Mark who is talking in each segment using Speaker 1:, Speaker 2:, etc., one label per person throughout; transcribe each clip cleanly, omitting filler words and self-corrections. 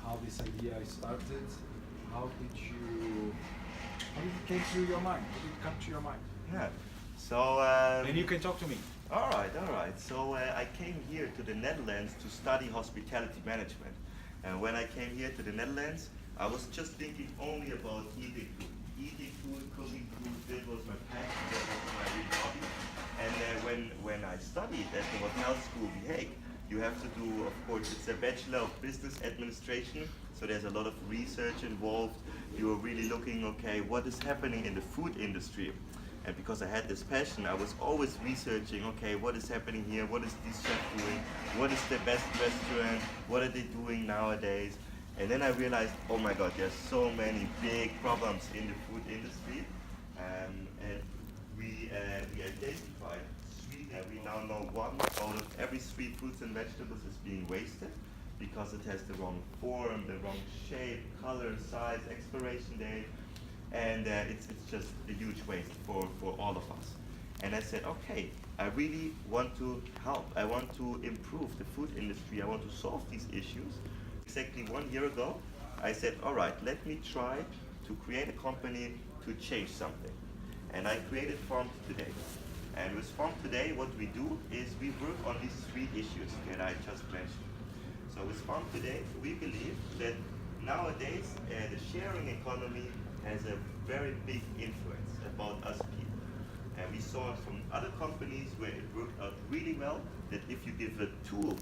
Speaker 1: how this idea started. How did you? How did it came to your mind? How did it come to your mind?
Speaker 2: Yeah. So.
Speaker 1: And you can talk to me.
Speaker 2: All right, all right. So I came here to the Netherlands to study hospitality management. And when I came here to the Netherlands, I was just thinking only about eating food. Eating food, cooking food, that was my passion, that was my real hobby. And when I studied at the hotel school The Hague, you have to do, of course, it's a Bachelor of Business Administration, so there's a lot of research involved. You are really looking, okay, what is happening in the food industry? And because I had this passion, I was always researching, okay, what is happening here? What is this chef doing? What is the best restaurant? What are they doing nowadays? And then I realized, oh my God, there's so many big problems in the food industry. And we identified we now know 1 out of every 3 fruits and vegetables is being wasted because it has the wrong form, the wrong shape, color, size, expiration date. And it's just a huge waste for all of us. And I said, okay, I really want to help. I want to improve the food industry. I want to solve these issues. Exactly 1 year ago, I said, all right, let me try to create a company to change something. And I created Farm Today. And with Farm Today, what we do is we work on these 3 issues that I just mentioned. So with Farm Today, we believe that nowadays the sharing economy has a very big influence about us people. And we saw it from other companies where it worked out really well, that if you give a tool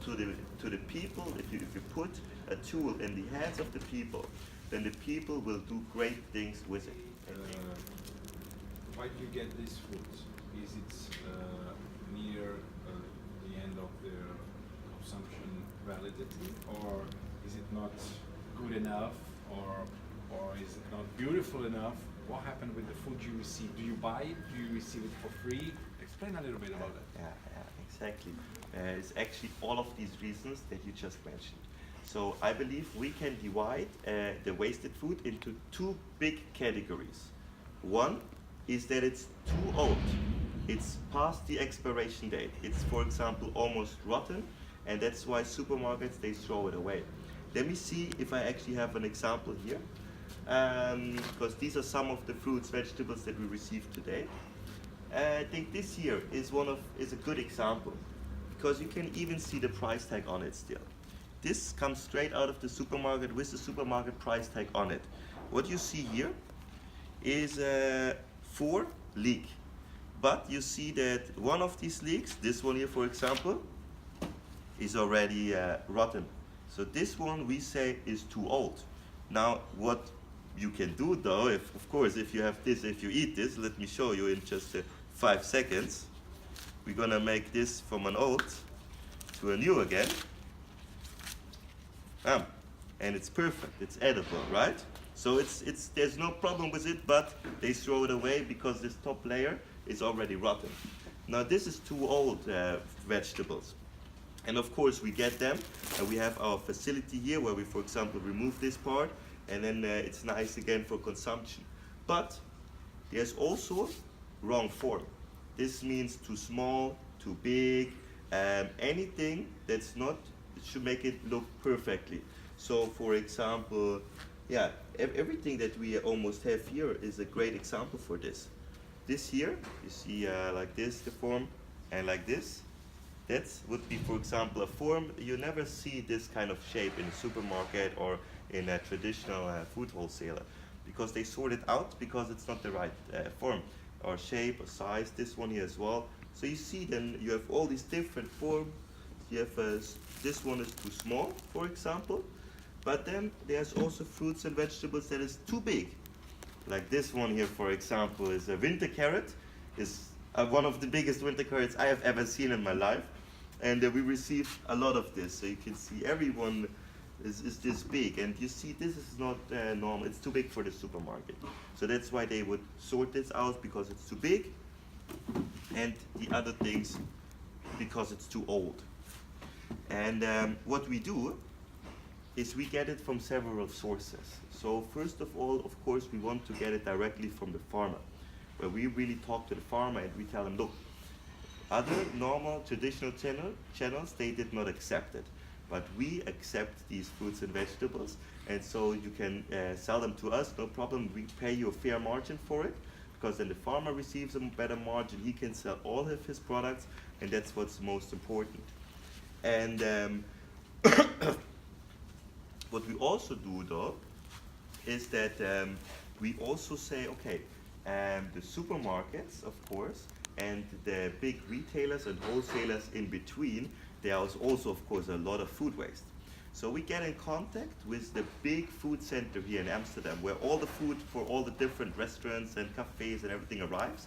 Speaker 2: to the people, if you put a tool in the hands of the people, then the people will do great things with it.
Speaker 1: Why do you get these foods? Is it near the end of their consumption validity, or is it not good enough, or is it not beautiful enough? What happened with the food you receive? Do you buy it? Do you receive it for free? Explain a little bit about that.
Speaker 2: Yeah, exactly. It's actually all of these reasons that you just mentioned. So I believe we can divide the wasted food into 2 big categories. One is that it's too old. It's past the expiration date. It's, for example, almost rotten, and that's why supermarkets, they throw it away. Let me see if I actually have an example here, because these are some of the fruits, vegetables that we received today. I think this here is a good example, because you can even see the price tag on it still. This comes straight out of the supermarket with the supermarket price tag on it. What you see here is 4 leek. But you see that one of these leeks, this one here for example, is already rotten. So this one we say is too old. Now what you can do though, of course if you have this, if you eat this, let me show you in just 5 seconds. We're gonna make this from an old to a new again. And it's perfect, it's edible, right? So there's no problem with it, but they throw it away because this top layer is already rotten. Now this is too old vegetables. And of course we get them, and we have our facility here where we, for example, remove this part, and then it's nice again for consumption. But there's also wrong form. This means too small, too big, anything that's not, it should make it look perfectly. So for example, yeah, everything that we almost have here is a great example for this. This here, you see like this, the form, and like this. That would be, for example, a form. You never see this kind of shape in a supermarket or in a traditional food wholesaler, because they sort it out because it's not the right form or shape or size. This one here as well. So you see then you have all these different forms. You have this one is too small, for example, but then there's also fruits and vegetables that is too big. Like this one here, for example, is a winter carrot. Is one of the biggest winter carrots I have ever seen in my life. And we received a lot of this. So you can see everyone is this big. And you see this is not normal. It's too big for the supermarket. So that's why they would sort this out, because it's too big. And the other things because it's too old. And what we do is we get it from several sources. So first of all, of course, we want to get it directly from the farmer, where we really talk to the farmer and we tell him, look, other normal traditional channels, they did not accept it. but we accept these fruits and vegetables, and so you can sell them to us, no problem. We pay you a fair margin for it, because then the farmer receives a better margin, he can sell all of his products, and that's what's most important. And what we also do though, is that we also say, okay, the supermarkets, of course, and the big retailers and wholesalers in between, there is also, of course, a lot of food waste. So we get in contact with the big food center here in Amsterdam, where all the food for all the different restaurants and cafes and everything arrives,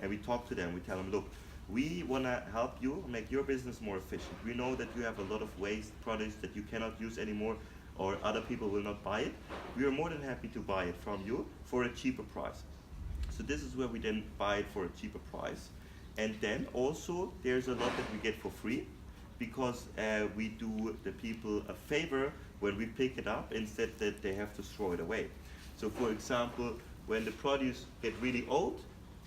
Speaker 2: and we talk to them. We tell them, look, we want to help you make your business more efficient. We know that you have a lot of waste products that you cannot use anymore, or other people will not buy it. We are more than happy to buy it from you for a cheaper price. So this is where we then buy it for a cheaper price. And then also there's a lot that we get for free, because we do the people a favor when we pick it up, instead that they have to throw it away. So for example, when the produce get really old,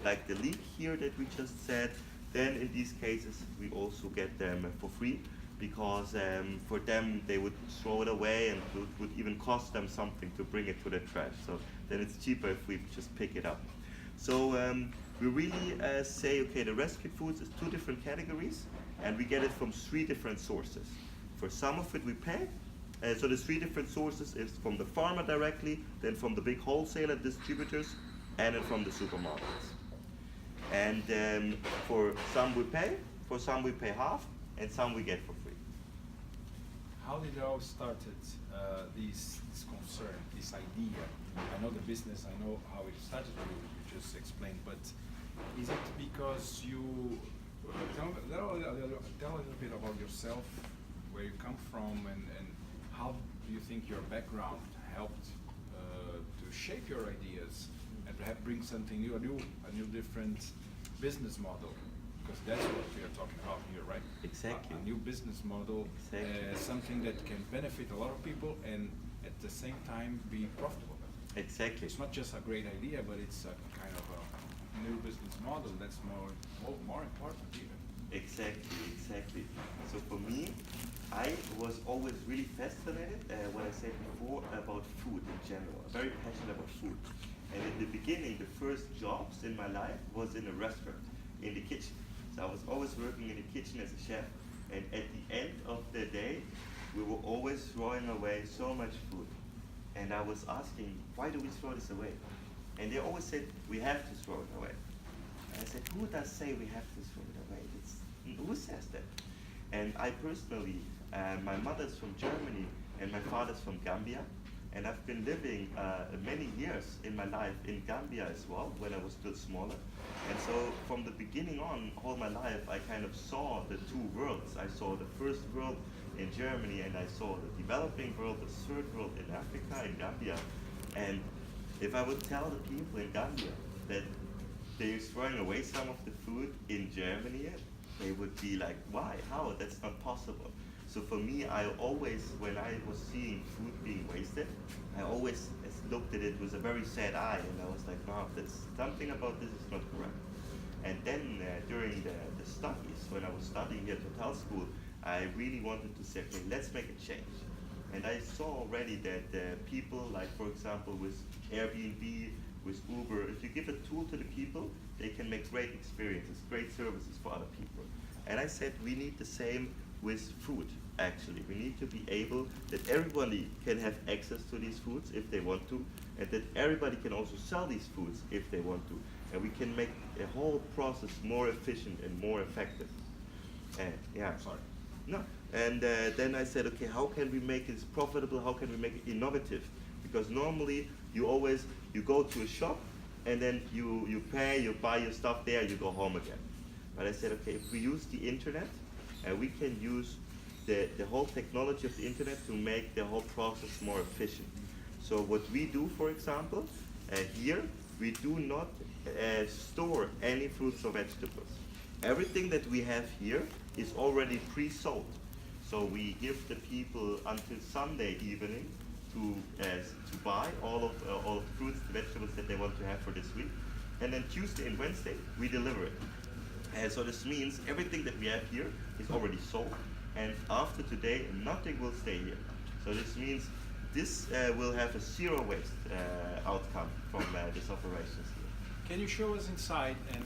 Speaker 2: like the leek here that we just said, then in these cases we also get them for free, because for them they would throw it away, and it would even cost them something to bring it to the trash. So then it's cheaper if we just pick it up. So we really say, okay, the rescue foods is 2 different categories, and we get it from 3 different sources. For some of it we pay. So the 3 different sources is from the farmer directly, then from the big wholesaler distributors, and then from the supermarkets. And for some we pay, for some we pay half, and some we get for free.
Speaker 1: How did it all started, this concern, this idea? I know the business, I know how it started, you just explained, but is it because you, tell a little bit about yourself, where you come from, and how do you think your background helped to shape your ideas, and perhaps bring something new, a new different business model? Because that's what we are talking about here, right?
Speaker 2: Exactly.
Speaker 1: A new business model,
Speaker 2: Exactly.
Speaker 1: something that can benefit a lot of people and at the same time be profitable.
Speaker 2: Exactly.
Speaker 1: It's not just a great idea, but it's a kind of a new business model that's more important even.
Speaker 2: Exactly. So for me, I was always really fascinated, what I said before, about food in general. Very passionate about food. And in the beginning, the first jobs in my life was in a restaurant, in the kitchen. So I was always working in the kitchen as a chef, and at the end of the day, we were always throwing away so much food. And I was asking, why do we throw this away? And they always said, we have to throw it away. And I said, who does say we have to throw it away? Who says that? And I personally, my mother's from Germany and my father's from Gambia. And I've been living many years in my life in Gambia as well, when I was still smaller. And so from the beginning on, all my life, I kind of saw the 2 worlds. I saw the first world in Germany, and I saw the developing world, the third world in Africa, in Gambia. And if I would tell the people in Gambia that they're throwing away some of the food in Germany, they would be like, why? How? That's not possible. So for me, I always, when I was seeing food being wasted, I always looked at it with a very sad eye, and I was like, no, there's something about this is not correct. And then during the studies, when I was studying here at hotel school, I really wanted to say, okay, let's make a change. And I saw already that people, like for example with Airbnb, with Uber, if you give a tool to the people, they can make great experiences, great services for other people. And I said we need the same with food, actually. We need to be able that everybody can have access to these foods if they want to, and that everybody can also sell these foods if they want to. And we can make the whole process more efficient and more effective. And yeah.
Speaker 1: Sorry.
Speaker 2: No. And then I said, okay, how can we make it profitable? How can we make it innovative? Because normally you go to a shop, and then you pay, you buy your stuff there, you go home again. But I said, okay, if we use the internet, we can use the whole technology of the internet to make the whole process more efficient. So what we do, for example, here, we do not store any fruits or vegetables. Everything that we have here is already pre-sold. So we give the people until Sunday evening to buy all of the fruits and vegetables that they want to have for this week. And then Tuesday and Wednesday, we deliver it. So this means everything that we have here is already sold. and after today, nothing will stay here. So this means this will have a zero waste outcome from this operations here.
Speaker 1: Can you show us inside and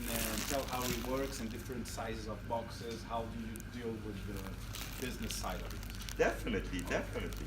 Speaker 1: tell how it works and different sizes of boxes? How do you deal with the business side of it?
Speaker 2: Definitely, definitely.